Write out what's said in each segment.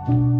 you.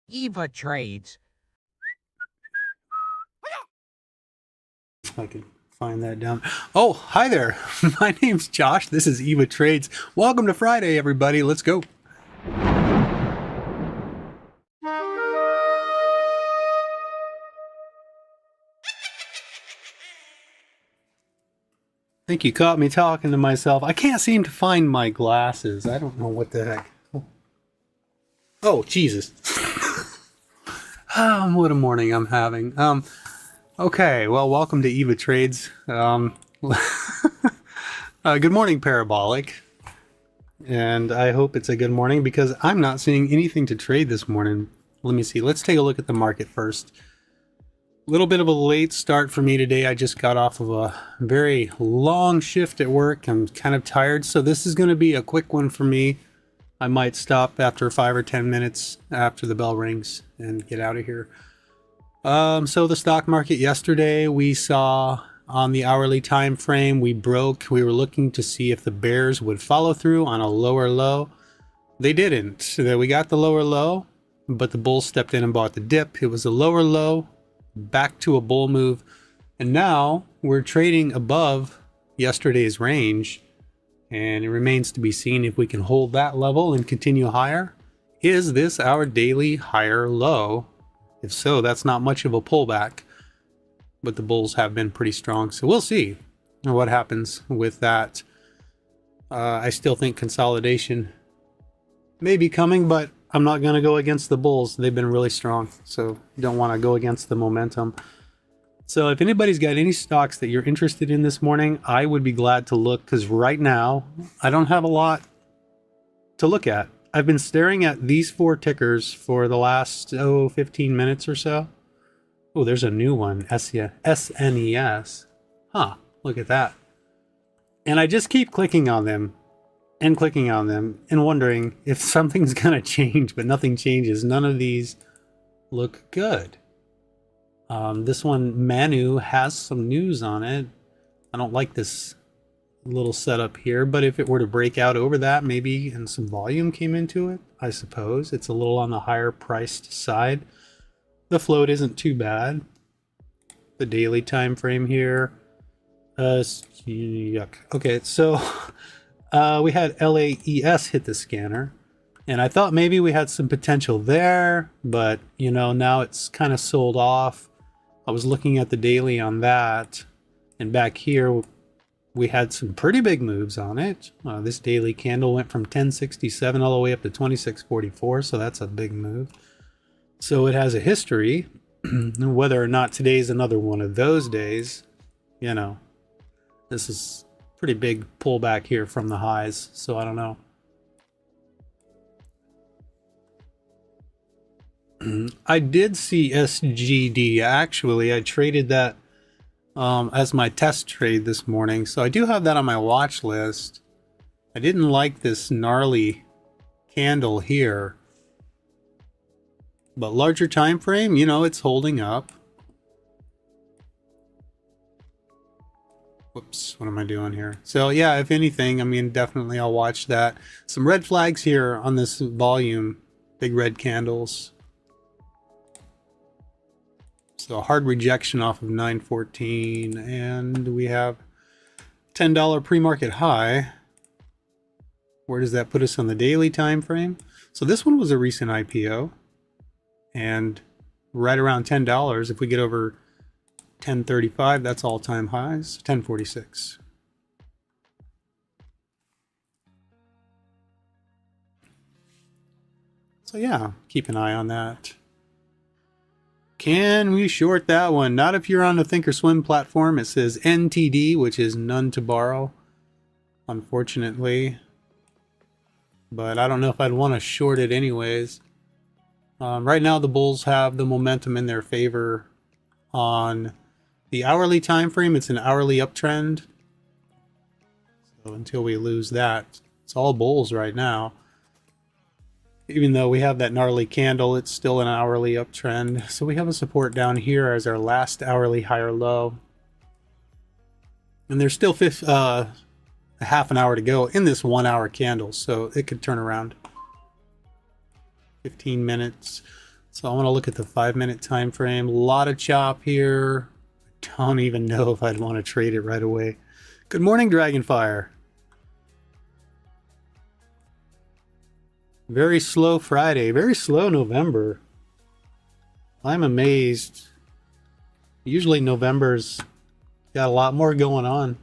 YVA Trades. If I could find that down. Oh, hi there. My name's Josh. This is YVA Trades. Welcome to Friday, everybody. Let's go. I think you caught me talking to myself. I can't seem to find my glasses. I don't know what the heck. Oh, Jesus. What a morning I'm having. Okay, well, welcome to YVA Trades. Good morning, Parabolic. And I hope it's a good morning because I'm not seeing anything to trade this morning. Let me see. Let's take a look at the market first. A little bit of a late start for me today. I just got off of a very long shift at work. I'm kind of tired, so this is going to be a quick one for me. I might stop after 5 or 10 minutes after the bell rings and get out of here. So the stock market yesterday, we saw on the hourly time frame, we were looking to see if the bears would follow through on a lower low. They didn't. So we got the lower low, but the bulls stepped in and bought the dip. It was a lower low, back to a bull move, and now we're trading above yesterday's range, and it remains to be seen if we can hold that level and continue higher. Is this our daily higher low? If so, that's not much of a pullback, but the bulls have been pretty strong, so we'll see what happens with that. I still think consolidation may be coming, but I'm not going to go against the bulls. They've been really strong, so don't want to go against the momentum. So if anybody's got any stocks that you're interested in this morning, I would be glad to look, because right now I don't have a lot to look at. I've been staring at these 4 tickers for the last 15 minutes or so. Oh, there's a new one, SNES. Huh, look at that. And I just keep clicking on them and clicking on them and wondering if something's gonna change, but nothing changes. None of these look good. This one, Manu, has some news on it. I don't like this little setup here, but if it were to break out over that, maybe, and some volume came into it, I suppose. It's a little on the higher priced side. The float isn't too bad. The daily time frame here. Yuck. Okay, so we had LAES hit the scanner, and I thought maybe we had some potential there, but you know, now it's kind of sold off. I was looking at the daily on that, and back here we had some pretty big moves on it. This daily candle went from 1067 all the way up to 2644, so that's a big move. So it has a history. Whether or not today's another one of those days, you know, this is pretty big pullback here from the highs, so I don't know. I did see SGD. Actually, I traded that as my test trade this morning, so I do have that on my watch list. I didn't like this gnarly candle here, but larger time frame, you know, it's holding up. Whoops, what am I doing here? So yeah, if anything, I mean, definitely I'll watch that. Some red flags here on this volume, big red candles. So hard rejection off of 914, and we have $10 pre-market high. Where does that put us on the daily time frame? So this one was a recent IPO, and right around $10. If we get over 1035, that's all-time highs. 1046. So yeah, keep an eye on that. Can we short that one? Not if you're on the Thinkorswim platform. It says NTD, which is none to borrow, unfortunately. But I don't know if I'd want to short it anyways. Right now, the bulls have the momentum in their favor. On the hourly time frame, it's an hourly uptrend. So until we lose that, it's all bulls right now. Even though we have that gnarly candle, it's still an hourly uptrend. So we have a support down here as our last hourly higher low. And there's still a half an hour to go in this 1 hour candle, so it could turn around. 15 minutes. So I want to look at the 5-minute time frame. A lot of chop here. Don't even know if I'd want to trade it right away. Good morning, Dragonfire. Very slow Friday. Very slow November. I'm amazed. Usually November's got a lot more going on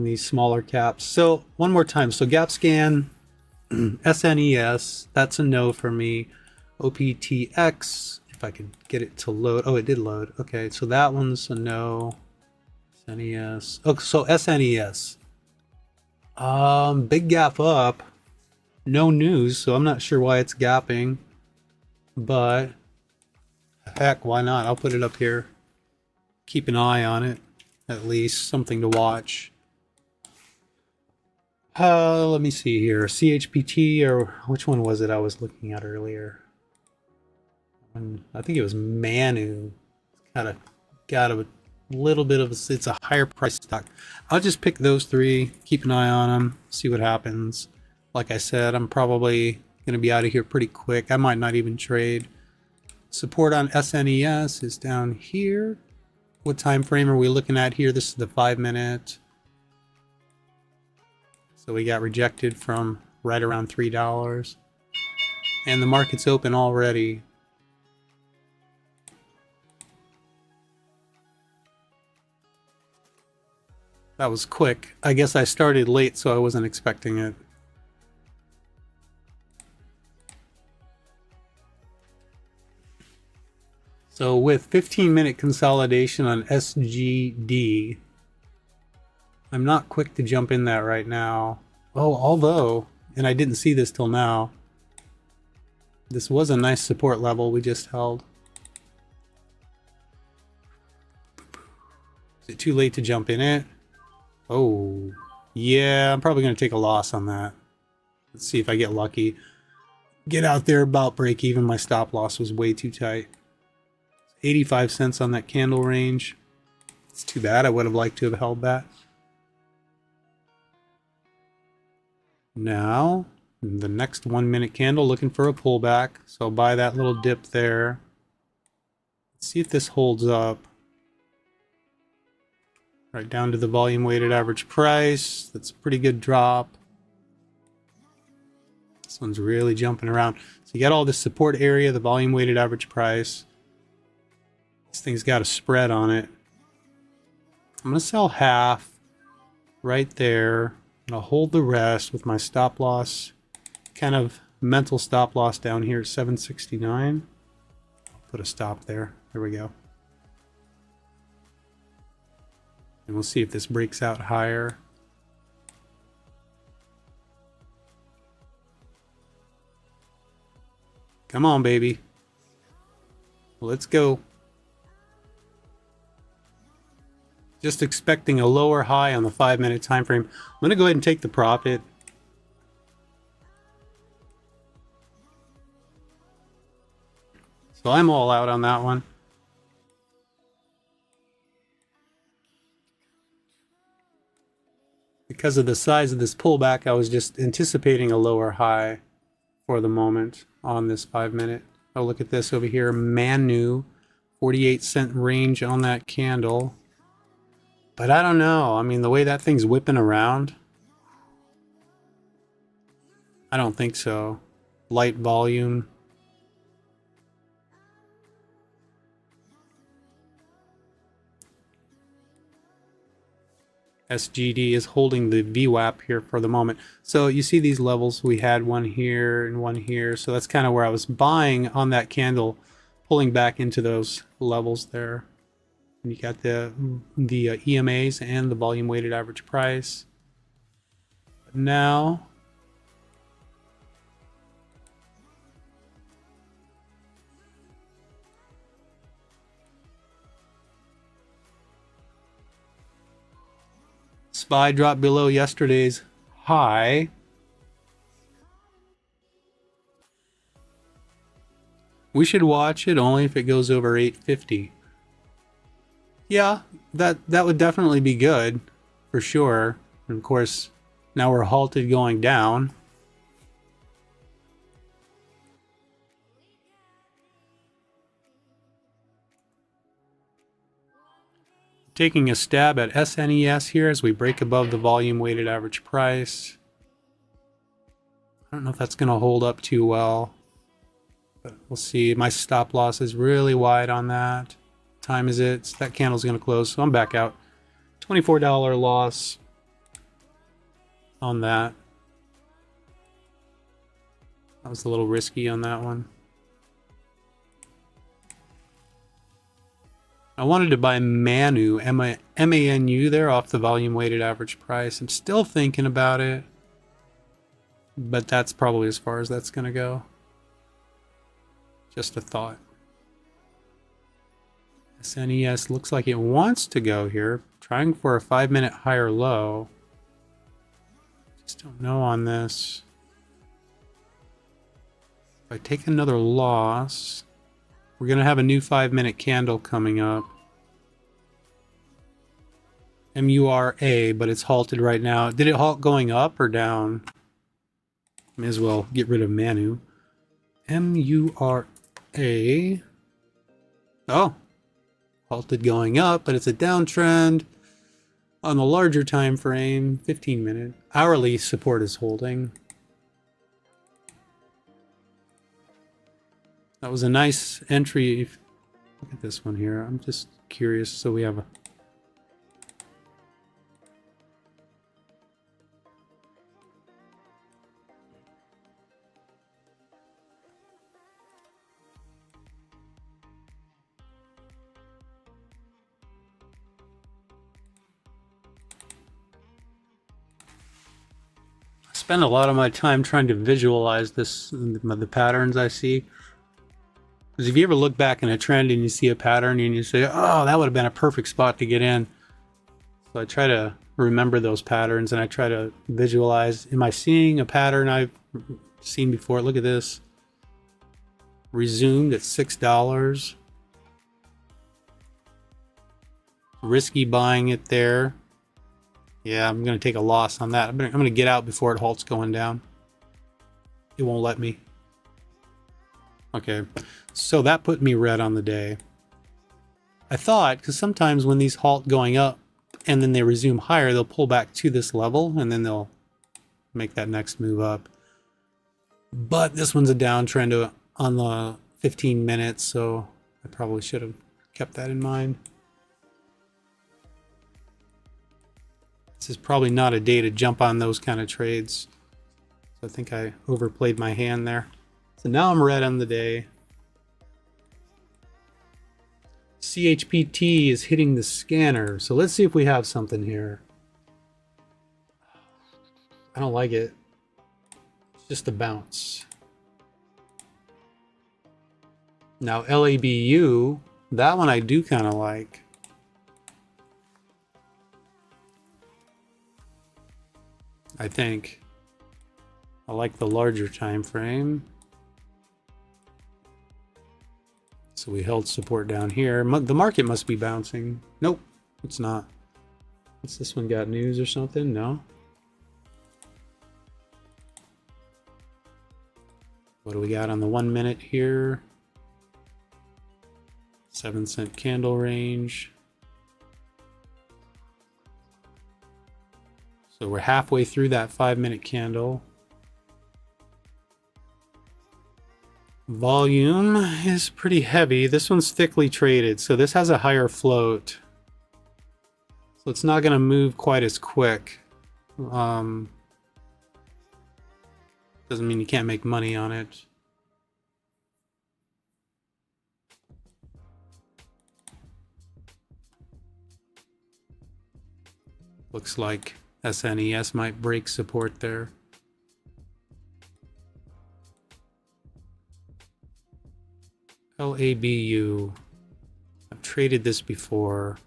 these smaller caps. So one more time. So gap scan, SNES, that's a no for me. OPTX, if I could get it to load. Oh, it did load. Okay, so that one's a no. SNES. Oh, so SNES. Big gap up. No news, so I'm not sure why it's gapping. But heck, why not? I'll put it up here. Keep an eye on it. At least something to watch. Let me see here. CHPT, or which one was it I was looking at earlier? I think it was Manu. Kind of got a little bit of it's a higher price stock. I'll just pick those three, keep an eye on them, see what happens. Like I said, I'm probably going to be out of here pretty quick. I might not even trade. Support on SNES is down here. What time frame are we looking at here? This is the 5-minute. So we got rejected from right around $3. And the market's open already. That was quick. I guess I started late, so I wasn't expecting it. So with 15-minute consolidation on SGD, I'm not quick to jump in that right now. Oh, although, and I didn't see this till now, this was a nice support level we just held. Is it too late to jump in it? Oh, yeah, I'm probably going to take a loss on that. Let's see if I get lucky. Get out there about break even. My stop loss was way too tight. 85 cents on that candle range. It's too bad. I would have liked to have held that. Now, the next 1-minute candle looking for a pullback. So I'll buy that little dip there. Let's see if this holds up. Right down to the volume weighted average price. That's a pretty good drop. This one's really jumping around. So you got all this support area, the volume weighted average price. This thing's got a spread on it. I'm going to sell half right there. And I'll hold the rest with my stop loss. Kind of mental stop loss down here at 769. I'll put a stop there. There we go. And we'll see if this breaks out higher. Come on, baby. Let's go. Just expecting a lower high on the 5-minute time frame. I'm going to go ahead and take the profit. So I'm all out on that one. Because of the size of this pullback, I was just anticipating a lower high for the moment on this 5-minute. Oh, look at this over here. Manu, 48-cent range on that candle. But I don't know. I mean, the way that thing's whipping around, I don't think so. Light volume. SGD is holding the VWAP here for the moment. So you see these levels. We had one here and one here. So that's kind of where I was buying on that candle, pulling back into those levels there. And you got the EMAs and the volume weighted average price. But now SPY dropped below yesterday's high. We should watch it only if it goes over 850. Yeah, that would definitely be good for sure. And of course, now we're halted going down. Taking a stab at SNES here as we break above the volume weighted average price. I don't know if that's going to hold up too well, but we'll see. My stop loss is really wide on that. Time is it? That candle's going to close, so I'm back out. $24 loss on that. That was a little risky on that one. I wanted to buy Manu, M-A-N-U there off the volume weighted average price. I'm still thinking about it, but that's probably as far as that's going to go. Just a thought. SNES looks like it wants to go here, trying for a 5-minute higher low. Just don't know on this. If I take another loss, we're going to have a new 5-minute candle coming up. MURA, but it's halted right now. Did it halt going up or down? May as well get rid of Manu. MURA. Oh, halted going up, but it's a downtrend on the larger time frame. 15-minute. Hourly support is holding. That was a nice entry. Look at this one here. I'm just curious. So we have a... I spend a lot of my time trying to visualize this, the patterns I see. Because if you ever look back in a trend and you see a pattern and you say, oh, that would have been a perfect spot to get in. So I try to remember those patterns and I try to visualize. Am I seeing a pattern I've seen before? Look at this. Resumed at $6. Risky buying it there. Yeah, I'm going to take a loss on that. I'm going to get out before it halts going down. It won't let me. Okay, so that put me red on the day. I thought, because sometimes when these halt going up and then they resume higher, they'll pull back to this level and then they'll make that next move up. But this one's a downtrend on the 15 minutes, so I probably should have kept that in mind. This is probably not a day to jump on those kind of trades. So I think I overplayed my hand there. So now I'm red on the day. CHPT is hitting the scanner. So let's see if we have something here. I don't like it. It's just a bounce. Now LABU, that one I do kind of like. I think. I like the larger time frame. So we held support down here. The market must be bouncing. Nope, it's not. What's this one got? News or something? No. What do we got on the 1 minute here? 7-cent candle range. So we're halfway through that 5-minute candle. Volume is pretty heavy. This one's thickly traded, so this has a higher float. So it's not going to move quite as quick. Doesn't mean you can't make money on it. Looks like SNES might break support there. LABU. I've traded this before.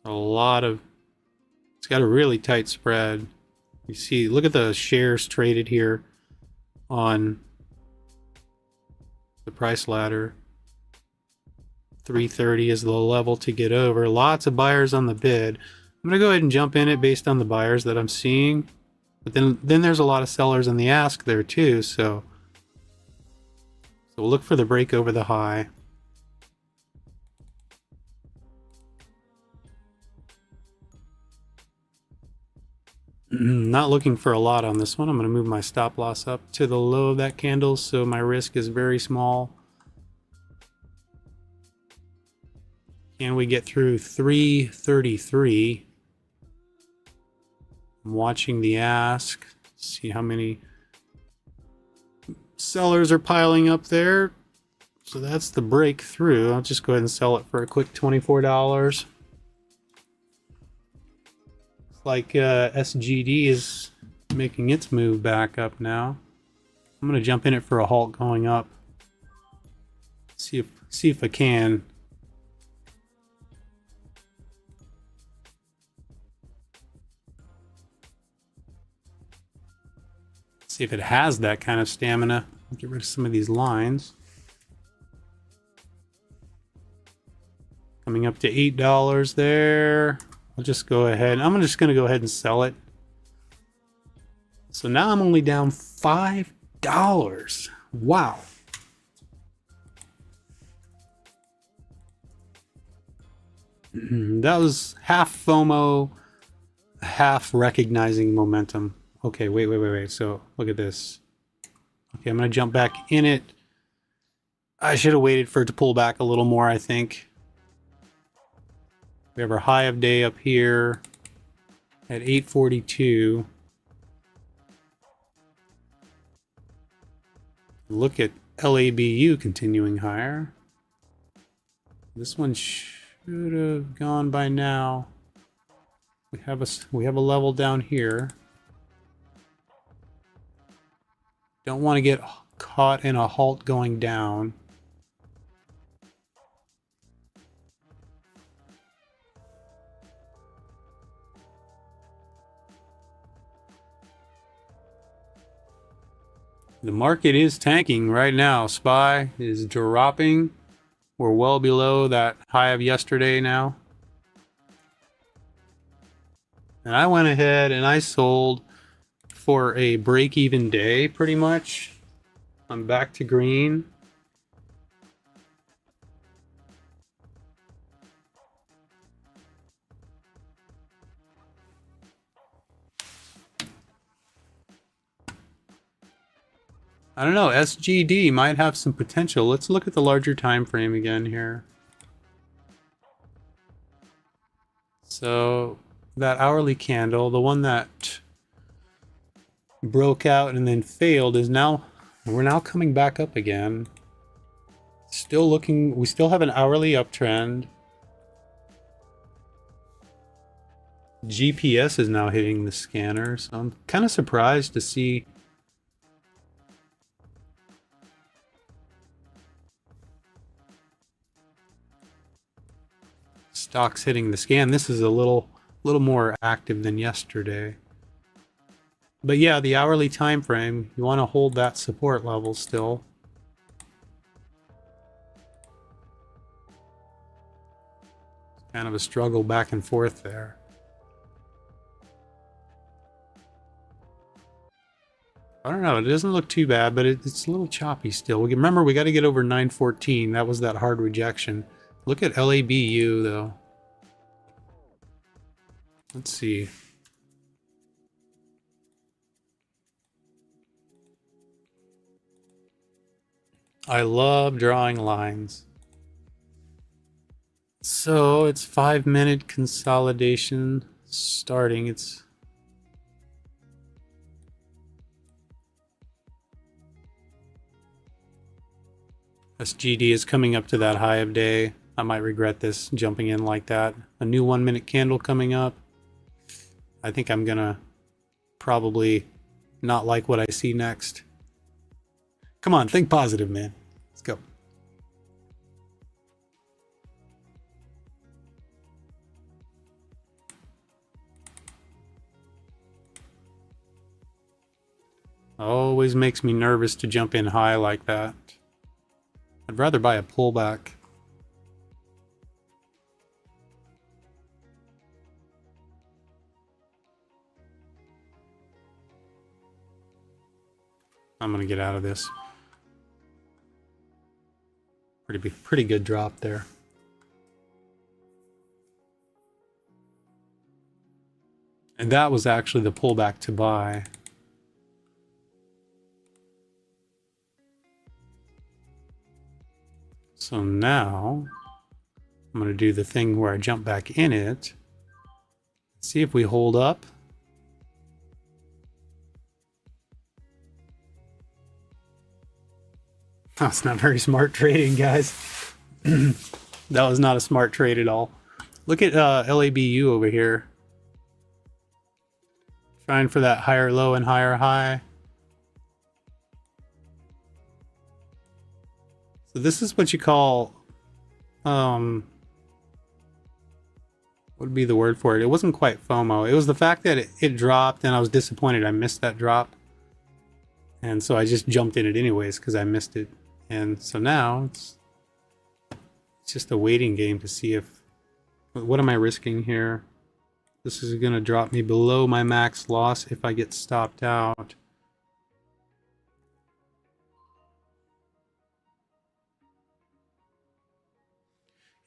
A lot of... It's got a really tight spread. You see, look at the shares traded here on the price ladder. 330 is the level to get over. Lots of buyers on the bid. I'm going to go ahead and jump in it based on the buyers that I'm seeing. But then there's a lot of sellers in the ask there too, so So we'll look for the break over the high. Not looking for a lot on this one. I'm going to move my stop loss up to the low of that candle so my risk is very small. Can we get through 333? I'm watching the ask. See how many sellers are piling up there. So that's the breakthrough. I'll just go ahead and sell it for a quick $24. Like SGD is making its move back up now. I'm gonna jump in it for a halt going up. See if I can. See if it has that kind of stamina. I'll get rid of some of these lines. Coming up to $8 there. I'll just go ahead. I'm just going to go ahead and sell it. So now I'm only down $5. Wow. That was half FOMO, half recognizing momentum. Okay, wait. So look at this. Okay, I'm going to jump back in it. I should have waited for it to pull back a little more, I think. We have our high of day up here at 842. Look at LABU continuing higher. This one should have gone by now. We have a level down here. Don't want to get caught in a halt going down. The market is tanking right now. SPY is dropping. We're well below that high of yesterday now. And I went ahead and I sold for a break-even day, pretty much. I'm back to green. I don't know, SGD might have some potential. Let's look at the larger time frame again here. So that hourly candle, the one that broke out and then failed, is now, we're now coming back up again. Still looking, we still have an hourly uptrend. GPS is now hitting the scanner, so I'm kind of surprised to see stocks hitting the scan. This is a little more active than yesterday. But yeah, the hourly time frame, you want to hold that support level still. Kind of a struggle back and forth there. I don't know, it doesn't look too bad, but it's a little choppy still. Remember, we got to get over 914. That was that hard rejection. Look at LABU though. Let's see. I love drawing lines. So it's 5-minute consolidation starting. It's SGD is coming up to that high of day. I might regret this jumping in like that. A new 1-minute candle coming up. I think I'm gonna probably not like what I see next. Come on, think positive, man. Let's go. Always makes me nervous to jump in high like that. I'd rather buy a pullback. I'm gonna get out of this. Pretty good drop there. And that was actually the pullback to buy. So now I'm going to do the thing where I jump back in it. See if we hold up. That's not very smart trading, guys. That was not a smart trade at all. Look at LABU over here. Trying for that higher low and higher high. So this is what you call, what would be the word for it? It wasn't quite FOMO. It was the fact that it dropped and I was disappointed I missed that drop. And so I just jumped in it anyways because I missed it. And so now it's just a waiting game to see if, what am I risking here? This is going to drop me below my max loss if I get stopped out.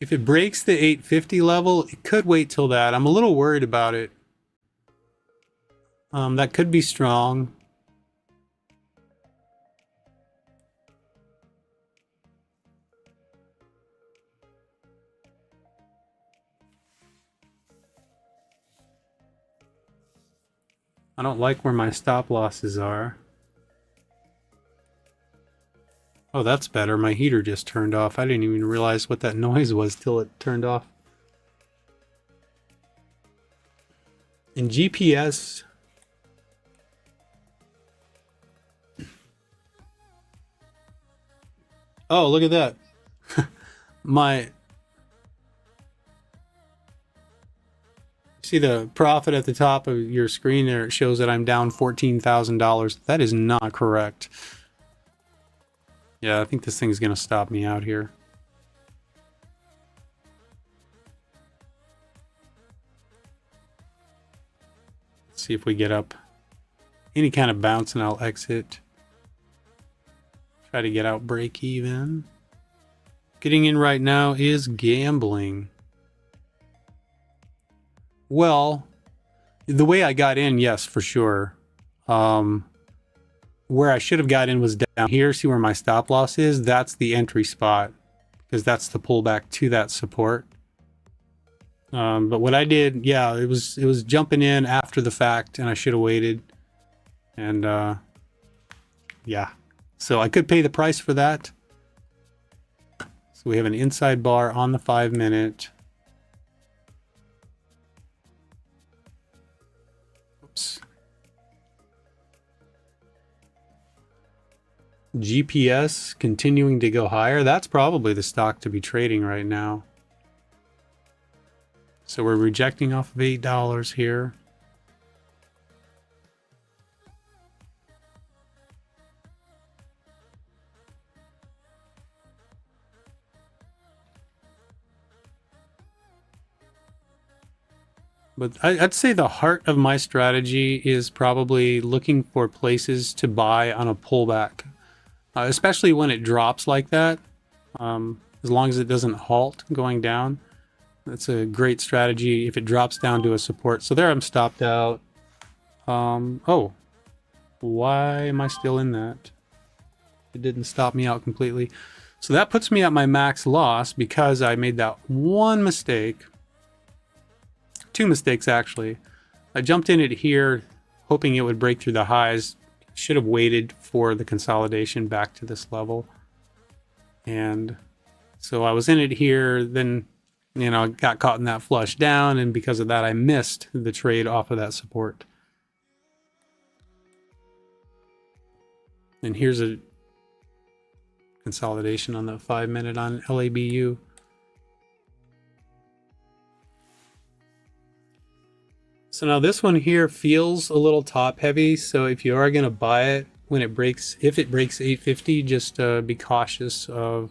If it breaks the 850 level, it could wait till that. I'm a little worried about it. That could be strong. I don't like where my stop losses are. Oh, that's better. My heater just turned off. I didn't even realize what that noise was till it turned off. In GPS, oh, look at that. See the profit at the top of your screen there, it shows that I'm down $14,000. That is not correct. Yeah, I think this thing's going to stop me out here. Let's see if we get up any kind of bounce and I'll exit. Try to get out break even. Getting in right now is gambling. Well, the way I got in, yes, for sure. Where I should have got in was down here. See where my stop loss is? That's the entry spot because that's the pullback to that support. But what I did, yeah, it was jumping in after the fact, and I should have waited. And yeah, so I could pay the price for that. So we have an inside bar on the 5-minute. Oops. GPS continuing to go higher. That's probably the stock to be trading right now. So we're rejecting off of $8 here. But I'd say the heart of my strategy is probably looking for places to buy on a pullback, especially when it drops like that. As long as it doesn't halt going down, that's a great strategy if it drops down to a support. So there I'm stopped out. Oh, why am I still in that? It didn't stop me out completely. So that puts me at my max loss because I made that one mistake. Two mistakes, actually. I jumped in it here, hoping it would break through the highs. Should have waited for the consolidation back to this level. And so I was in it here, then, you know, got caught in that flush down, and because of that, I missed the trade off of that support. And here's a consolidation on the 5-minute on LABU. So now this one here feels a little top heavy. So if you are going to buy it when it breaks, if it breaks 850, just be cautious of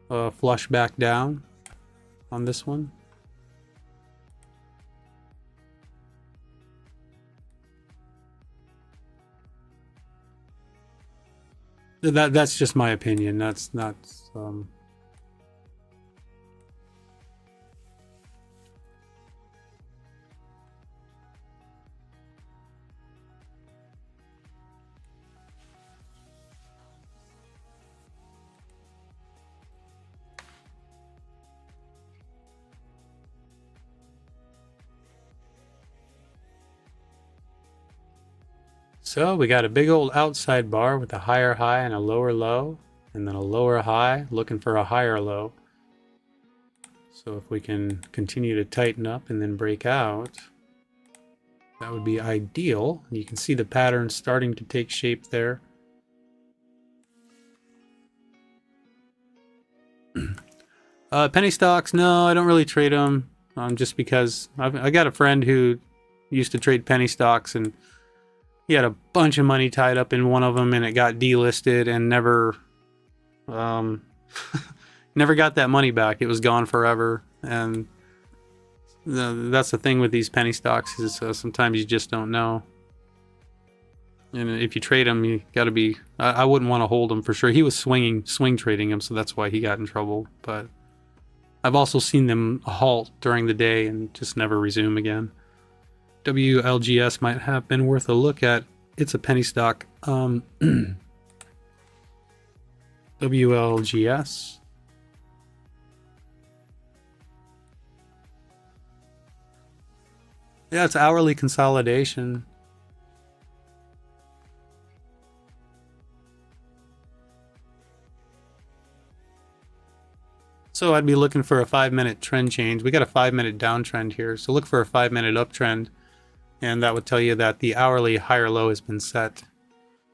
flush back down on this one. That's just my opinion. That's not. So we got a big old outside bar with a higher high and a lower low, and then a lower high looking for a higher low. So if we can continue to tighten up and then break out, that would be ideal. You can see the pattern starting to take shape there. Penny stocks, no, I don't really trade them. Just because I got a friend who used to trade penny stocks, and he had a bunch of money tied up in one of them, and it got delisted and never, never got that money back. It was gone forever. And that's the thing with these penny stocks is sometimes you just don't know. And if you trade them, you got to be. I wouldn't want to hold them for sure. He was swing trading them, so that's why he got in trouble. But I've also seen them halt during the day and just never resume again. WLGS might have been worth a look at. It's a penny stock. WLGS. Yeah, it's hourly consolidation. So I'd be looking for a 5-minute trend change. We got a 5-minute downtrend here, so look for a 5-minute uptrend, and that would tell you that the hourly higher low has been set.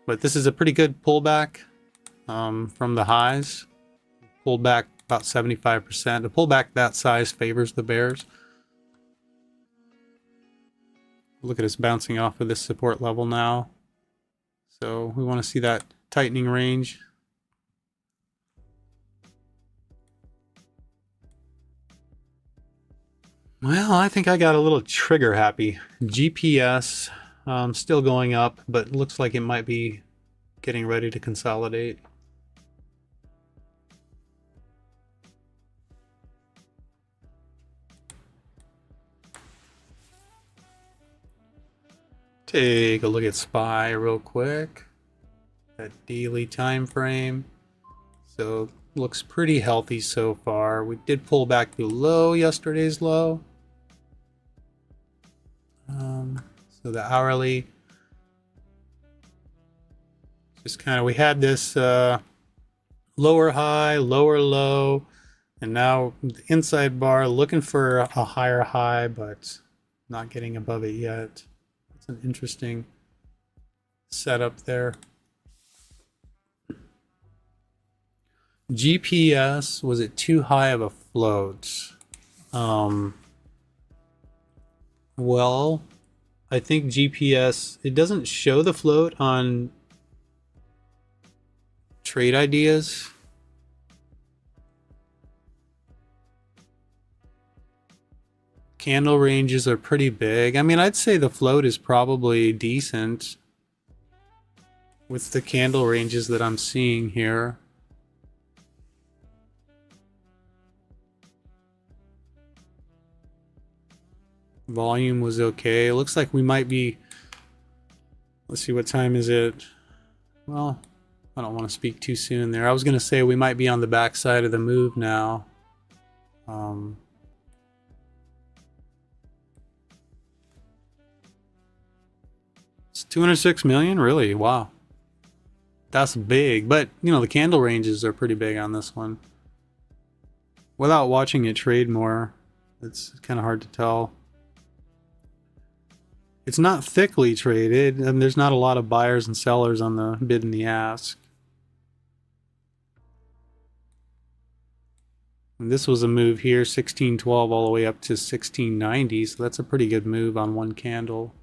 But this is a pretty good pullback from the highs. Pulled back about 75%. A pullback that size favors the bears. Look at us bouncing off of this support level now. So we want to see that tightening range. Well, I think I got a little trigger happy. GPS still going up, but looks like it might be getting ready to consolidate. Take a look at SPY real quick. That daily time frame. So looks pretty healthy so far. We did pull back below yesterday's low. So the hourly, just kind of, we had this lower high, lower low, and now the inside bar looking for a higher high, but not getting above it yet. It's an interesting setup there. GPS, was it too high of a float? Well, I think GPS, it doesn't show the float on trade ideas. Candle ranges are pretty big. I mean, I'd say the float is probably decent with the candle ranges that I'm seeing here. Volume was okay. It looks like we might be, let's see, what time is it? Well, I don't want to speak too soon there. I was going to say we might be on the backside of the move now. It's 206 million? Really? Wow. That's big. But, you know, the candle ranges are pretty big on this one. Without watching it trade more, it's kind of hard to tell. It's not thickly traded, and there's not a lot of buyers and sellers on the bid and the ask. And this was a move here, 1612 all the way up to 1690, so that's a pretty good move on one candle.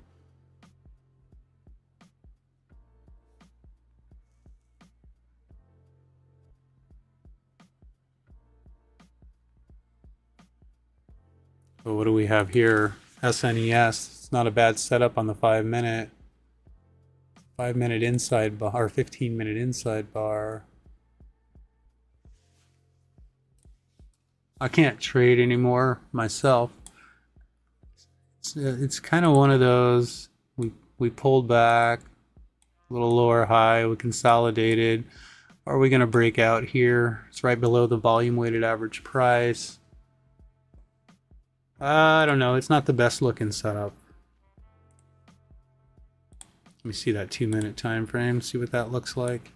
So what do we have here? SNES. It's not a bad setup on the 5-minute. 5-minute inside bar, 15-minute inside bar. I can't trade anymore myself. It's kind of one of those, we pulled back, a little lower high, we consolidated. Are we going to break out here? It's right below the volume weighted average price. I don't know, it's not the best looking setup. Let me see that 2-minute time frame, see what that looks like.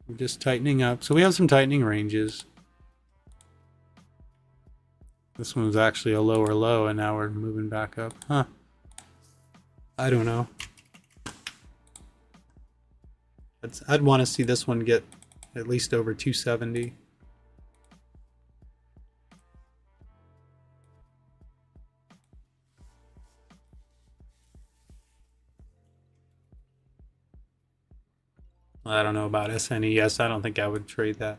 We're just tightening up. So we have some tightening ranges. This one was actually a lower low, and now we're moving back up. Huh. I don't know. I'd want to see this one get at least over 270. I don't know about SNES. I don't think I would trade that.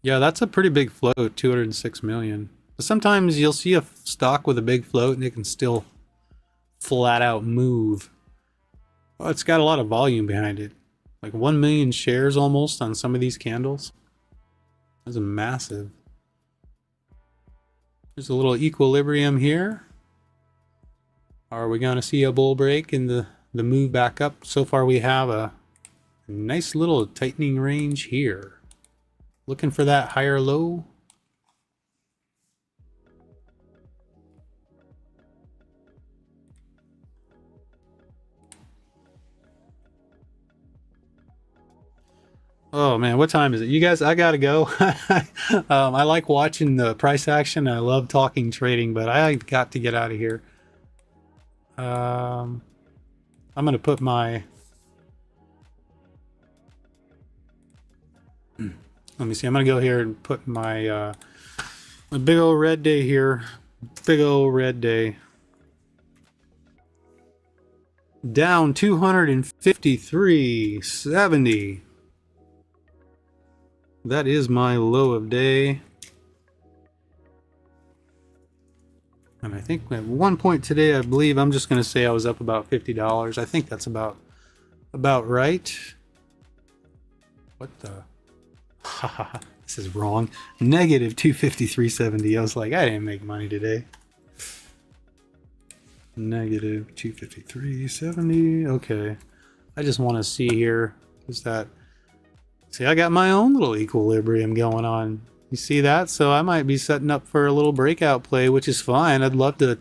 Yeah, that's a pretty big float, 206 million. But sometimes you'll see a stock with a big float and it can still flat out move. Well, it's got a lot of volume behind it. Like 1 million shares almost on some of these candles. That's a massive. There's a little equilibrium here. Are we going to see a bull break in the move back up? So far we have a nice little tightening range here. Looking for that higher low. Oh man, what time is it? You guys, I gotta go. I like watching the price action. I love talking trading, but I got to get out of here. I'm gonna put my... Let me see. I'm gonna go here and put my my big old red day here. Big old red day. Down 253.70. That is my low of day. And I think at one point today, I believe I'm just going to say I was up about $50. I think that's about right. What the? This is wrong. Negative 253.70. I was like, I didn't make money today. Negative 253.70. Okay. I just want to see here. Is that... See, I got my own little equilibrium going on. You see that? So I might be setting up for a little breakout play, which is fine. I'd love to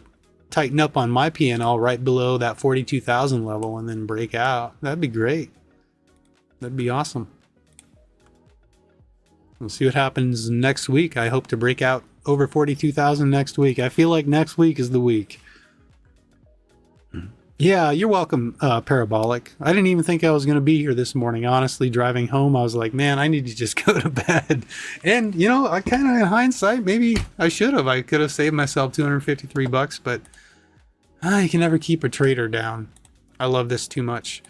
tighten up on my P&L right below that 42,000 level and then break out. That'd be great. That'd be awesome. We'll see what happens next week. I hope to break out over 42,000 next week. I feel like next week is the week. Yeah, you're welcome, Parabolic. I didn't even think I was going to be here this morning. Honestly, driving home, I was like, man, I need to just go to bed. And, you know, I kind of, in hindsight, maybe I should have. I could have saved myself $253, but you can never keep a trader down. I love this too much.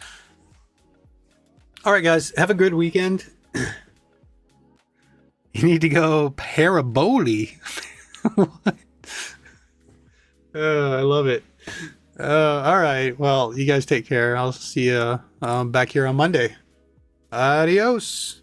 All right, guys, have a good weekend. You need to go paraboli. What? I love it. All right. Well, you guys take care. I'll see you back here on Monday. Adios.